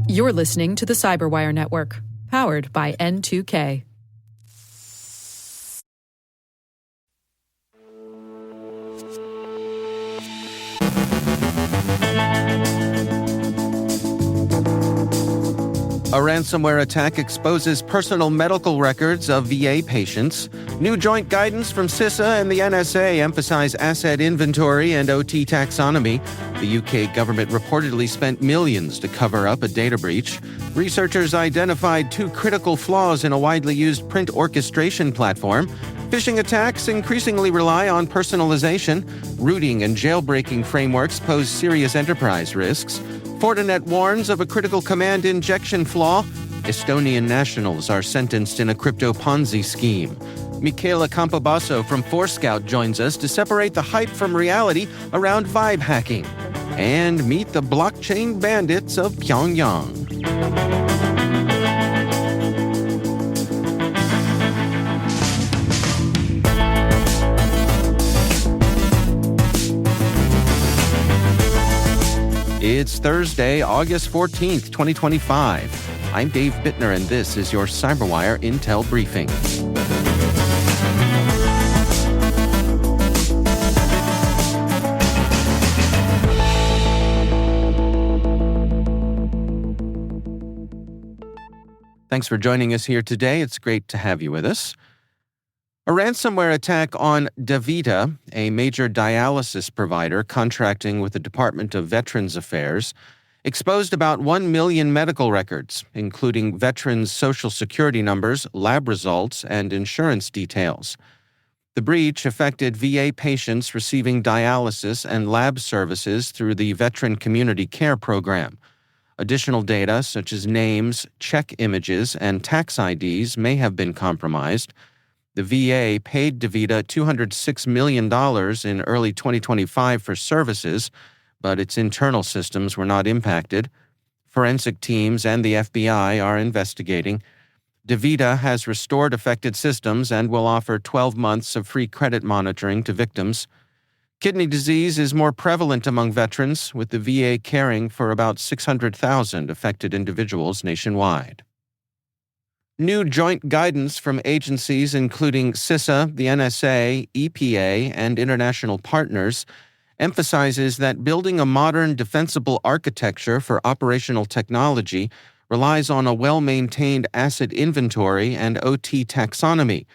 You're listening to the Cyberwire Network, powered by N2K. A ransomware attack exposes personal medical records of VA patients. New joint guidance from CISA and the NSA emphasize asset inventory and OT taxonomy. The UK government reportedly spent millions to cover up a data breach. Researchers identified 2 critical flaws in a widely used print orchestration platform. Phishing attacks increasingly rely on personalization. Routing and jailbreaking frameworks pose serious enterprise risks. Fortinet warns of a critical command injection flaw. Estonian nationals are sentenced in a crypto Ponzi scheme. Michele Campobasso from Forescout joins us to separate the hype from reality around vibe hacking. And meet the Blockchain Bandits of Pyongyang. It's Thursday, August 14th, 2025. I'm Dave Bittner, and this is your Cyberwire Intel Briefing. Thanks for joining us here today. It's great to have you with us. A ransomware attack on DaVita, a major dialysis provider contracting with the Department of Veterans Affairs, exposed about 1 million medical records, including veterans' social security numbers, lab results, and insurance details. The breach affected VA patients receiving dialysis and lab services through the Veteran Community Care Program. Additional data, such as names, check images, and tax IDs, may have been compromised. The VA paid DaVita $206 million in early 2025 for services, but its internal systems were not impacted. Forensic teams and the FBI are investigating. DaVita has restored affected systems and will offer 12 months of free credit monitoring to victims. Kidney disease is more prevalent among veterans, with the VA caring for about 600,000 affected individuals nationwide. New joint guidance from agencies including CISA, the NSA, EPA, and international partners emphasizes that building a modern, defensible architecture for operational technology relies on a well-maintained asset inventory and OT taxonomy.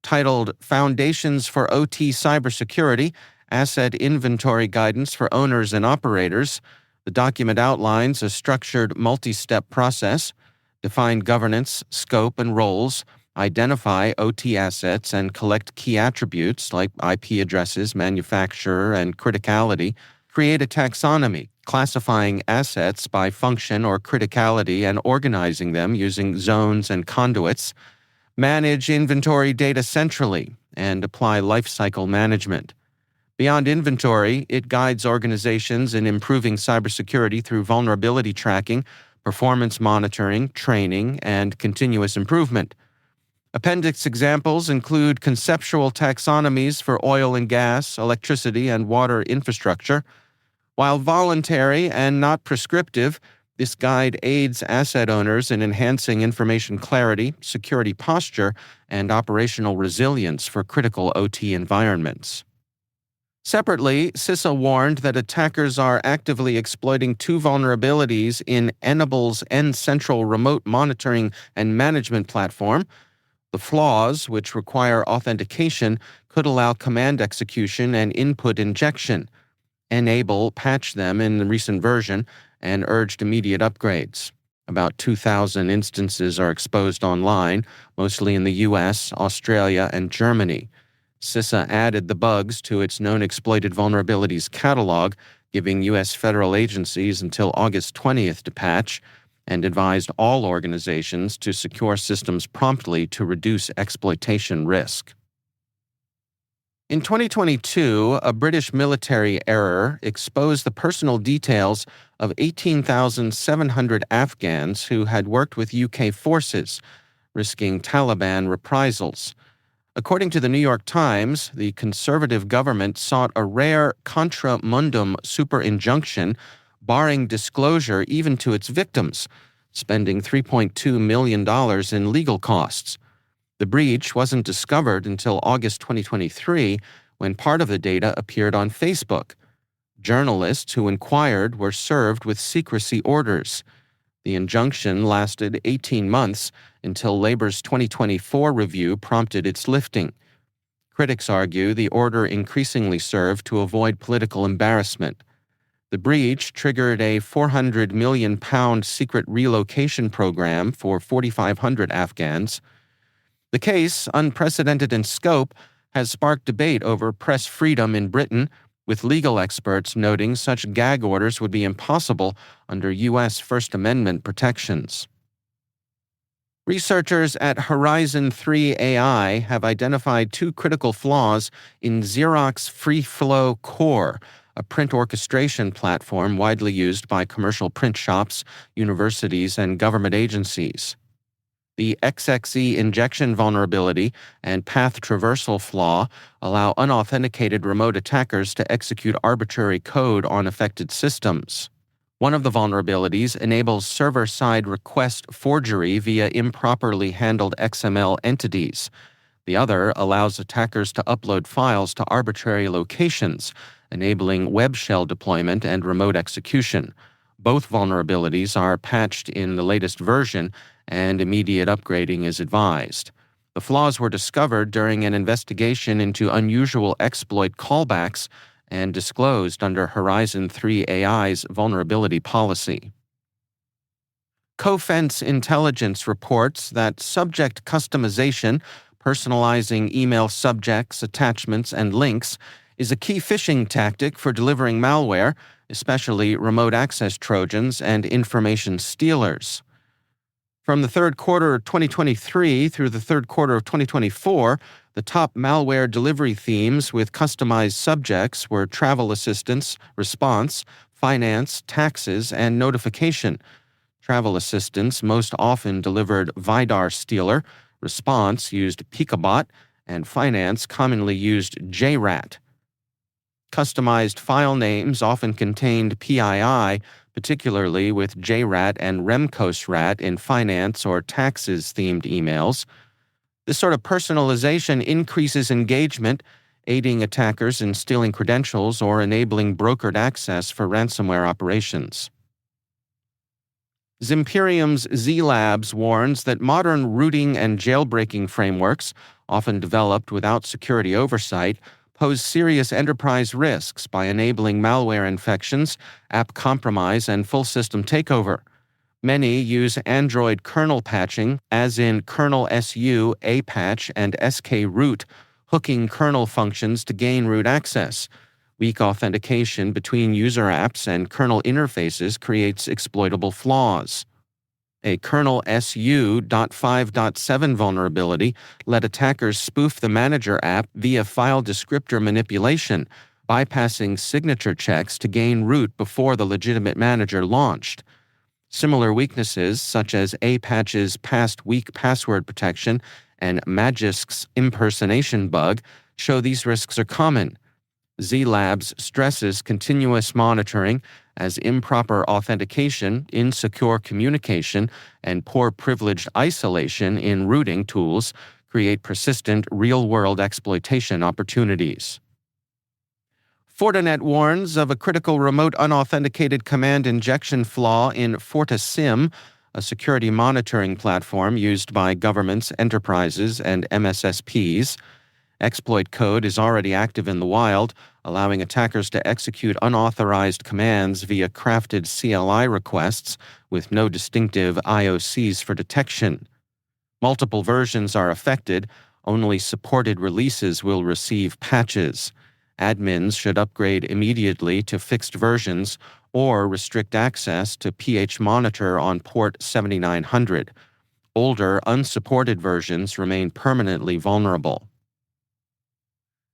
Titled Foundations for OT Cybersecurity, Asset Inventory Guidance for Owners and Operators, the document outlines a structured multi-step process, define governance, scope, and roles, identify OT assets, and collect key attributes like IP addresses, manufacturer, and criticality, create a taxonomy, classifying assets by function or criticality and organizing them using zones and conduits, manage inventory data centrally, and apply lifecycle management. Beyond inventory, it guides organizations in improving cybersecurity through vulnerability tracking, performance monitoring, training, and continuous improvement. Appendix examples include conceptual taxonomies for oil and gas, electricity, and water infrastructure. While voluntary and not prescriptive, this guide aids asset owners in enhancing information clarity, security posture, and operational resilience for critical OT environments. Separately, CISA warned that attackers are actively exploiting 2 vulnerabilities in Enable's N-Central remote monitoring and management platform. The flaws, which require authentication, could allow command execution and input injection. Enable patched them in the recent version and urged immediate upgrades. About 2,000 instances are exposed online, mostly in the US, Australia, and Germany. CISA added the bugs to its known exploited vulnerabilities catalog, giving U.S. federal agencies until August 20th to patch, and advised all organizations to secure systems promptly to reduce exploitation risk. In 2022, a British military error exposed the personal details of 18,700 Afghans who had worked with UK forces, risking Taliban reprisals. According to the New York Times, the conservative government sought a rare contra mundum super injunction, barring disclosure even to its victims, spending $3.2 million in legal costs. The breach wasn't discovered until August 2023, when part of the data appeared on Facebook. Journalists who inquired were served with secrecy orders. The injunction lasted 18 months until Labor's 2024 review prompted its lifting. Critics argue the order increasingly served to avoid political embarrassment. The breach triggered a £400 million secret relocation program for 4,500 Afghans. The case, unprecedented in scope, has sparked debate over press freedom in Britain, with legal experts noting such gag orders would be impossible under U.S. First Amendment protections. Researchers at Horizon 3 AI have identified two critical flaws in Xerox FreeFlow Core, a print orchestration platform widely used by commercial print shops, universities, and government agencies. The XXE injection vulnerability and path traversal flaw allow unauthenticated remote attackers to execute arbitrary code on affected systems. One of the vulnerabilities enables server-side request forgery via improperly handled XML entities. The other allows attackers to upload files to arbitrary locations, enabling web shell deployment and remote execution. Both vulnerabilities are patched in the latest version, and immediate upgrading is advised. The flaws were discovered during an investigation into unusual exploit callbacks and disclosed under Horizon 3 AI's vulnerability policy. Cofense Intelligence reports that subject customization, personalizing email subjects, attachments, and links, is a key phishing tactic for delivering malware, especially remote access Trojans and information stealers. From the third quarter of 2023 through the third quarter of 2024, the top malware delivery themes with customized subjects were travel assistance, response, finance, taxes, and notification. Travel assistance most often delivered Vidar Stealer, response used Pikabot, and finance commonly used JRAT. Customized file names often contained PII, particularly with JRAT and REMCOSRAT in finance or taxes-themed emails. This sort of personalization increases engagement, aiding attackers in stealing credentials or enabling brokered access for ransomware operations. Zimperium's Z-Labs warns that modern rooting and jailbreaking frameworks, often developed without security oversight, pose serious enterprise risks by enabling malware infections, app compromise, and full system takeover. Many use Android kernel patching, as in kernel SU, APatch, and skroot, hooking kernel functions to gain root access. Weak authentication between user apps and kernel interfaces creates exploitable flaws. A kernel SU.5.7 vulnerability let attackers spoof the manager app via file descriptor manipulation, bypassing signature checks to gain root before the legitimate manager launched. Similar weaknesses, such as APatch's past weak password protection and Magisk's impersonation bug, show these risks are common. Z-Labs stresses continuous monitoring, as improper authentication, insecure communication, and poor privileged isolation in rooting tools create persistent real-world exploitation opportunities. Fortinet warns of a critical remote unauthenticated command injection flaw in FortiSIEM, a security monitoring platform used by governments, enterprises, and MSSPs. Exploit code is already active in the wild, allowing attackers to execute unauthorized commands via crafted CLI requests with no distinctive IOCs for detection. Multiple versions are affected. Only supported releases will receive patches. Admins should upgrade immediately to fixed versions or restrict access to phmonitor on port 7900. Older, unsupported versions remain permanently vulnerable.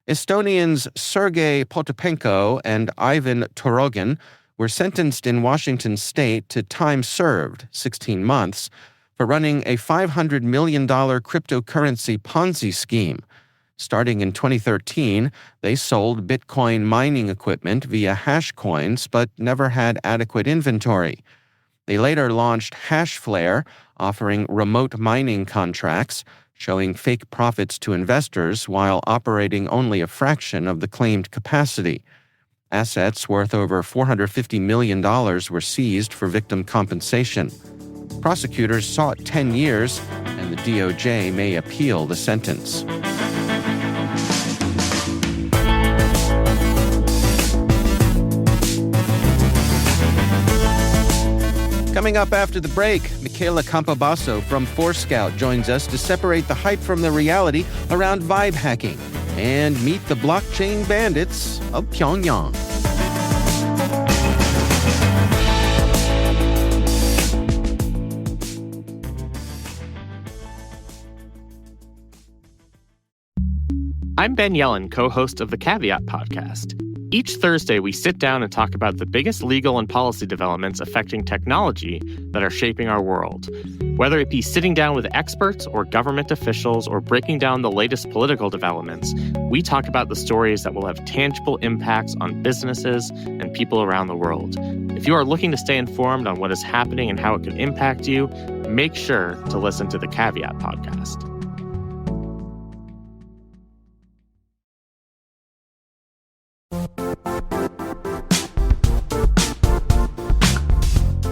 Estonians Sergei Potapenko and Ivan Turogin were sentenced in Washington state to time served, 16 months, for running a $500 million cryptocurrency Ponzi scheme. Starting in 2013, they sold Bitcoin mining equipment via hash coins but never had adequate inventory. They later launched HashFlare, offering remote mining contracts, showing fake profits to investors while operating only a fraction of the claimed capacity. Assets worth over $450 million were seized for victim compensation. Prosecutors sought 10 years, and the DOJ may appeal the sentence. Coming up after the break, Michele Campobasso from Forescout joins us to separate the hype from the reality around vibe hacking and meet the Blockchain Bandits of Pyongyang. I'm Ben Yellen, co-host of the Caveat podcast. Each Thursday, we sit down and talk about the biggest legal and policy developments affecting technology that are shaping our world. Whether it be sitting down with experts or government officials or breaking down the latest political developments, we talk about the stories that will have tangible impacts on businesses and people around the world. If you are looking to stay informed on what is happening and how it can impact you, make sure to listen to the Caveat podcast.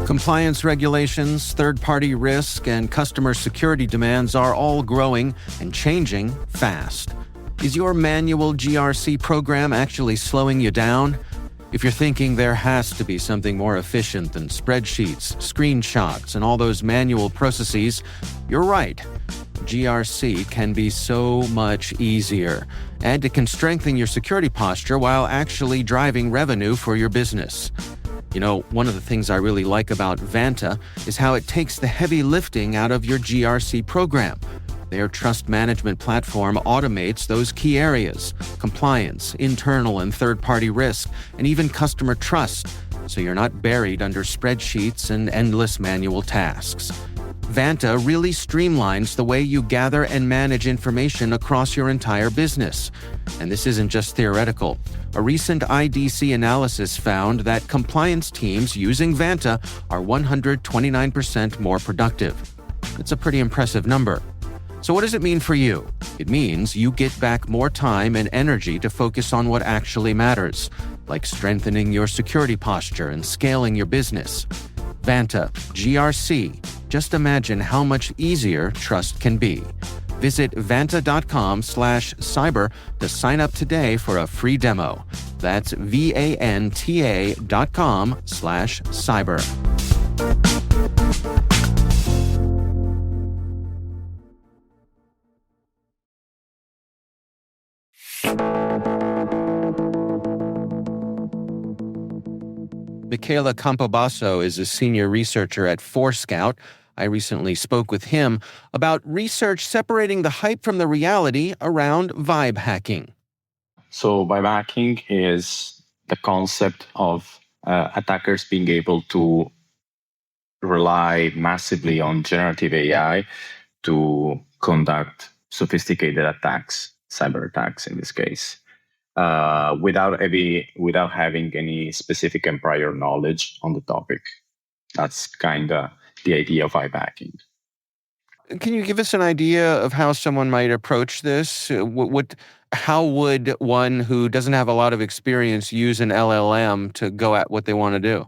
Compliance regulations, third-party risk, and customer security demands are all growing and changing fast. Is your manual GRC program actually slowing you down? If you're thinking there has to be something more efficient than spreadsheets, screenshots, and all those manual processes, you're right. GRC can be so much easier, and it can strengthen your security posture while actually driving revenue for your business. You know, one of the things I really like about Vanta is how it takes the heavy lifting out of your GRC program. Their trust management platform automates those key areas: compliance, internal and third-party risk, and even customer trust, so you're not buried under spreadsheets and endless manual tasks. Vanta really streamlines the way you gather and manage information across your entire business. And this isn't just theoretical. A recent IDC analysis found that compliance teams using Vanta are 129% more productive. It's a pretty impressive number. So what does it mean for you? It means you get back more time and energy to focus on what actually matters, like strengthening your security posture and scaling your business. Vanta, GRC. Just imagine how much easier trust can be. Visit vanta.com/cyber to sign up today for a free demo. That's vanta.com/cyber. Michele Campobasso is a senior researcher at Forescout. I recently spoke with him about research separating the hype from the reality around vibe hacking. So vibe hacking is the concept of attackers being able to rely massively on generative AI to conduct sophisticated attacks, cyber attacks in this case. Without having any specific and prior knowledge on the topic. That's kind of the idea of vibe hacking. Can you give us an idea of how someone might approach this? How would one who doesn't have a lot of experience use an LLM to go at what they want to do?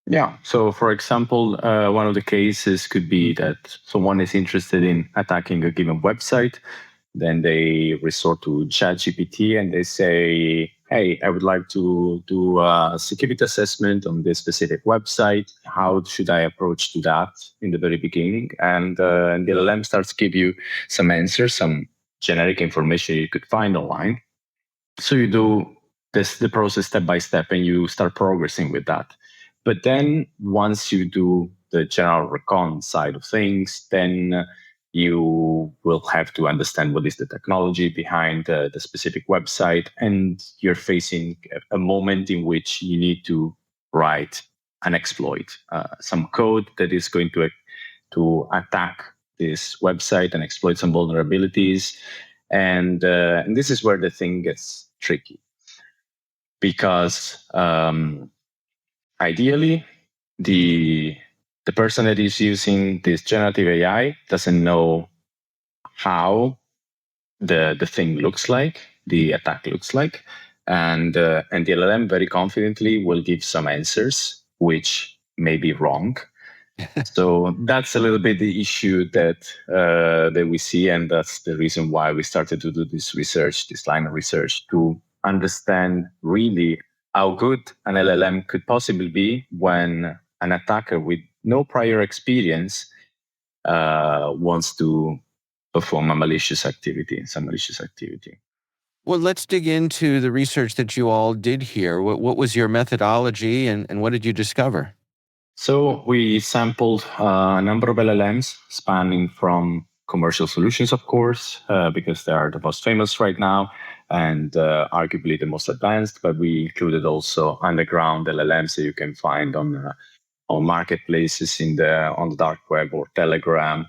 Yeah. So, for example, one of the cases could be that someone is interested in attacking a given website. Then they resort to ChatGPT and they say, hey, I would like to do a security assessment on this specific website. How should I approach to that in the very beginning? And the LLM starts to give you some answers, some generic information you could find online. So you do the process step by step and you start progressing with that. But then once you do the general recon side of things, then you will have to understand what is the technology behind the specific website. And you're facing a moment in which you need to write an exploit, some code that is going to attack this website and exploit some vulnerabilities. And this is where the thing gets tricky, because ideally, the person that is using this generative AI doesn't know how the thing looks like, the attack looks like, and the LLM very confidently will give some answers which may be wrong. So that's a little bit the issue that we see, and that's the reason why we started to do this research, this line of research, to understand really how good an LLM could possibly be when an attacker with no prior experience wants to perform some malicious activity. Well, let's dig into the research that you all did here. What was your methodology, and what did you discover? So we sampled a number of LLMs spanning from commercial solutions, of course, because they are the most famous right now and arguably the most advanced, but we included also underground LLMs that you can find on marketplaces on the dark web or Telegram.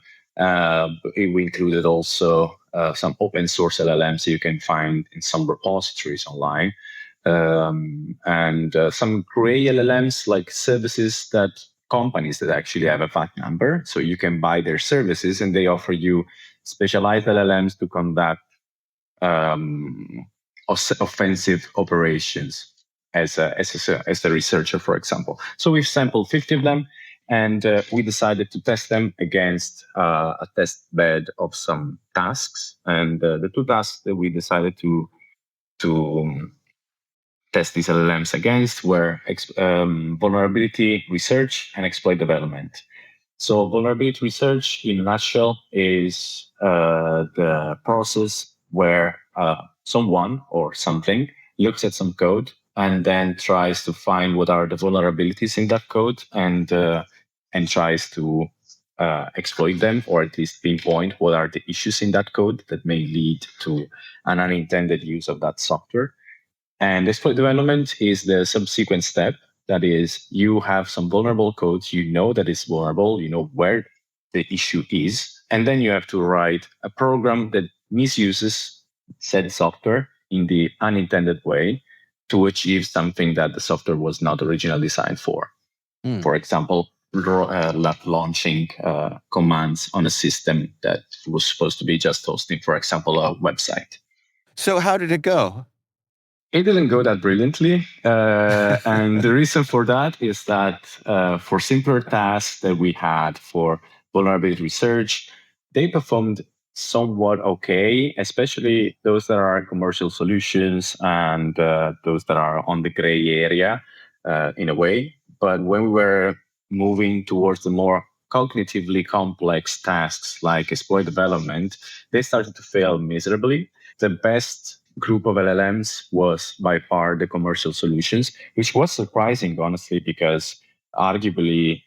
We included also some open source LLMs you can find in some repositories online. And some gray LLMs, like services that companies that actually have a VAT number. So you can buy their services and they offer you specialized LLMs to conduct offensive operations as a researcher, for example. So we've sampled 50 of them, and we decided to test them against a test bed of some tasks. And the two tasks that we decided to test these LLMs against were vulnerability research and exploit development. So vulnerability research, in a nutshell, is the process where someone or something looks at some code and then tries to find what are the vulnerabilities in that code and tries to exploit them, or at least pinpoint what are the issues in that code that may lead to an unintended use of that software. And exploit development is the subsequent step. That is, you have some vulnerable codes, you know that it's vulnerable, you know where the issue is, and then you have to write a program that misuses said software in the unintended way to achieve something that the software was not originally designed for. For example, launching commands on a system that was supposed to be just hosting, for example, a website. So how did it go? It didn't go that brilliantly. And the reason for that is that for simpler tasks that we had for vulnerability research, they performed somewhat okay, especially those that are commercial solutions and those that are on the gray area in a way. But when we were moving towards the more cognitively complex tasks like exploit development, they started to fail miserably. The best group of LLMs was by far the commercial solutions, which was surprising, honestly, because arguably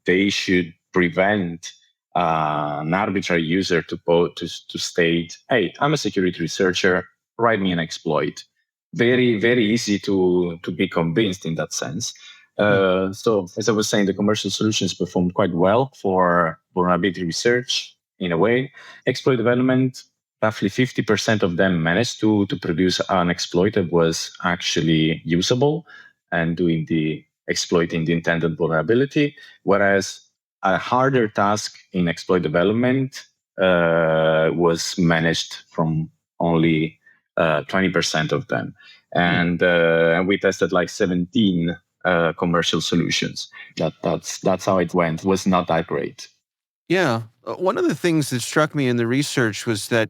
they should prevent an arbitrary user to state, "Hey, I'm a security researcher, write me an exploit." Very, very easy to be convinced in that sense. So, as I was saying, the commercial solutions performed quite well for vulnerability research in a way. Exploit development, roughly 50% of them managed to produce an exploit that was actually usable and exploiting the intended vulnerability, whereas a harder task in exploit development was managed from only 20% of them. And we tested like 17 commercial solutions. That's how it went. It was not that great. Yeah. One of the things that struck me in the research was that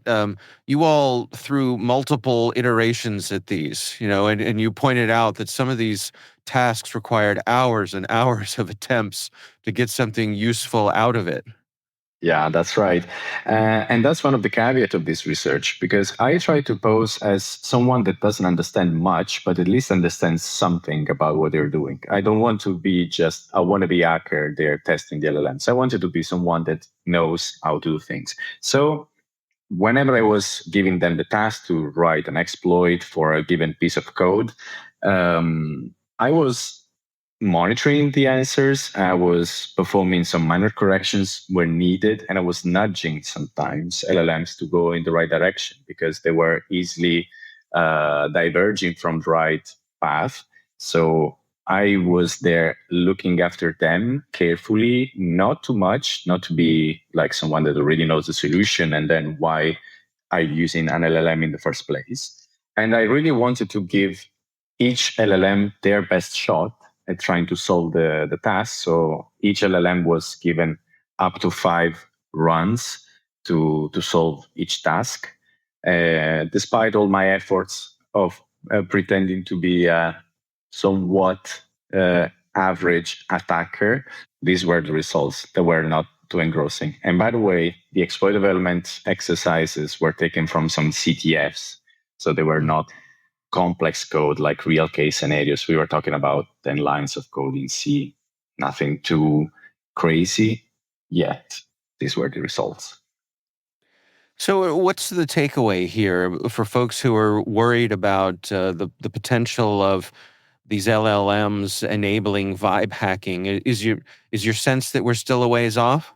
you all threw multiple iterations at these, and you pointed out that some of these tasks required hours and hours of attempts to get something useful out of it. Yeah, that's right. And that's one of the caveats of this research, because I try to pose as someone that doesn't understand much, but at least understands something about what they're doing. I don't want to be just a wannabe hacker there testing the LLMs. I wanted to be someone that knows how to do things. So whenever I was giving them the task to write an exploit for a given piece of code, I was monitoring the answers. I was performing some minor corrections where needed, and I was nudging sometimes LLMs to go in the right direction because they were easily diverging from the right path. So I was there looking after them carefully, not too much, not to be like someone that already knows the solution and then why I'm using an LLM in the first place. And I really wanted to give each LLM their best shot at trying to solve the task. So each LLM was given up to 5 runs to solve each task. Despite all my efforts of pretending to be a somewhat average attacker, these were the results that were not too engrossing. And by the way, the exploit development exercises were taken from some CTFs. So they were not complex code like real case scenarios. We were talking about 10 lines of code in C, nothing too crazy, yet these were the results. So what's the takeaway here for folks who are worried about the potential of these LLMs enabling vibe hacking? Is your sense that we're still a ways off?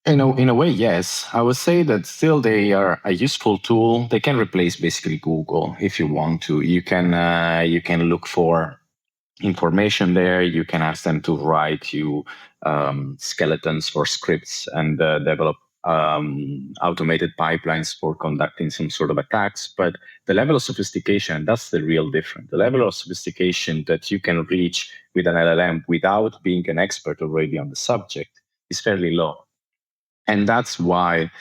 In a way, yes. I would say that still they are a useful tool. They can replace basically Google if you want to. You can look for information there. You can ask them to write you skeletons or scripts and develop automated pipelines for conducting some sort of attacks. But the level of sophistication, that's the real difference. The level of sophistication that you can reach with an LLM without being an expert already on the subject is fairly low. And that's why,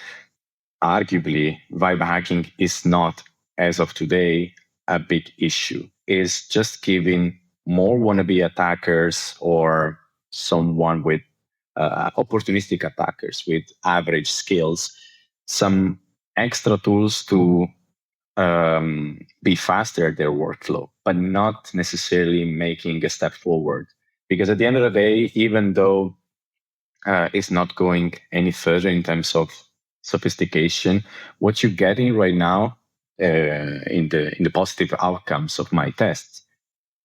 arguably, vibe hacking is not, as of today, a big issue. It's just giving more wannabe attackers or someone with opportunistic attackers with average skills some extra tools to be faster at their workflow, but not necessarily making a step forward. Because at the end of the day, even though it's not going any further in terms of sophistication, what you're getting right now in the positive outcomes of my tests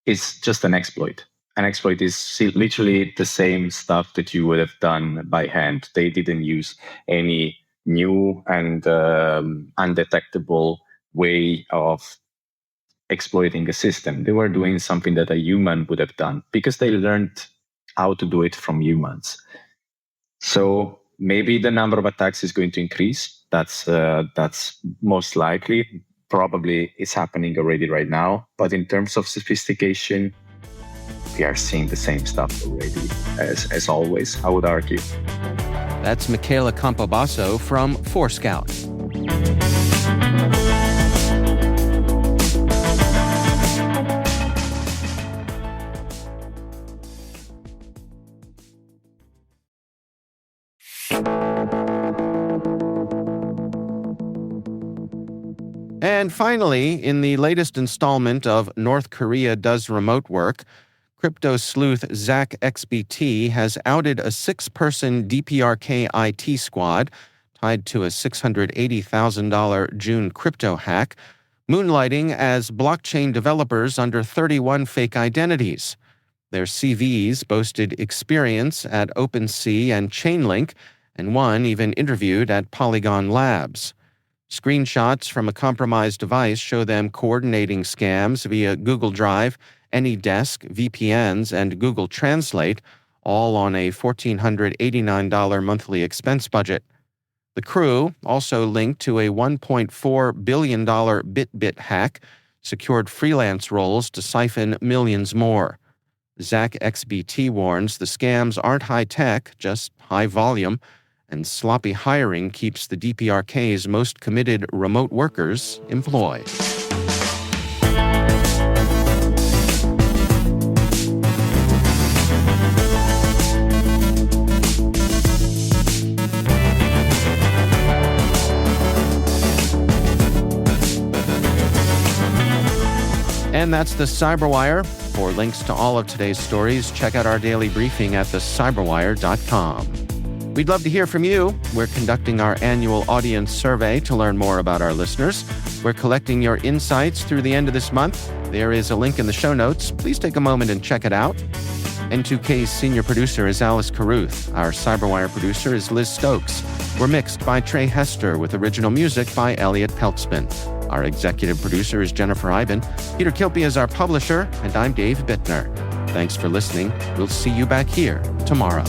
is just an exploit. An exploit is literally the same stuff that you would have done by hand. They didn't use any new and undetectable way of exploiting a system. They were doing something that a human would have done because they learned how to do it from humans. So maybe the number of attacks is going to increase. That's most likely. Probably it's happening already right now. But in terms of sophistication, we are seeing the same stuff already, as always, I would argue. That's Michele Campobasso from Forescout. And finally, in the latest installment of North Korea Does Remote Work, crypto sleuth ZachXBT has outed a 6-person DPRK IT squad tied to a $680,000 June crypto hack, moonlighting as blockchain developers under 31 fake identities. Their CVs boasted experience at OpenSea and Chainlink, and one even interviewed at Polygon Labs. Screenshots from a compromised device show them coordinating scams via Google Drive, AnyDesk, VPNs, and Google Translate, all on a $1,489 monthly expense budget. The crew also linked to a $1.4 billion BitBit hack, secured freelance roles to siphon millions more. ZachXBT warns the scams aren't high-tech, just high volume, and sloppy hiring keeps the DPRK's most committed remote workers employed. And that's the Cyberwire. For links to all of today's stories, check out our daily briefing at thecyberwire.com. We'd love to hear from you. We're conducting our annual audience survey to learn more about our listeners. We're collecting your insights through the end of this month. There is a link in the show notes. Please take a moment and check it out. N2K's senior producer is Alice Carruth. Our Cyberwire producer is Liz Stokes. We're mixed by Trey Hester with original music by Elliot Peltzman. Our executive producer is Jennifer Iben. Peter Kilpie is our publisher, and I'm Dave Bittner. Thanks for listening. We'll see you back here tomorrow.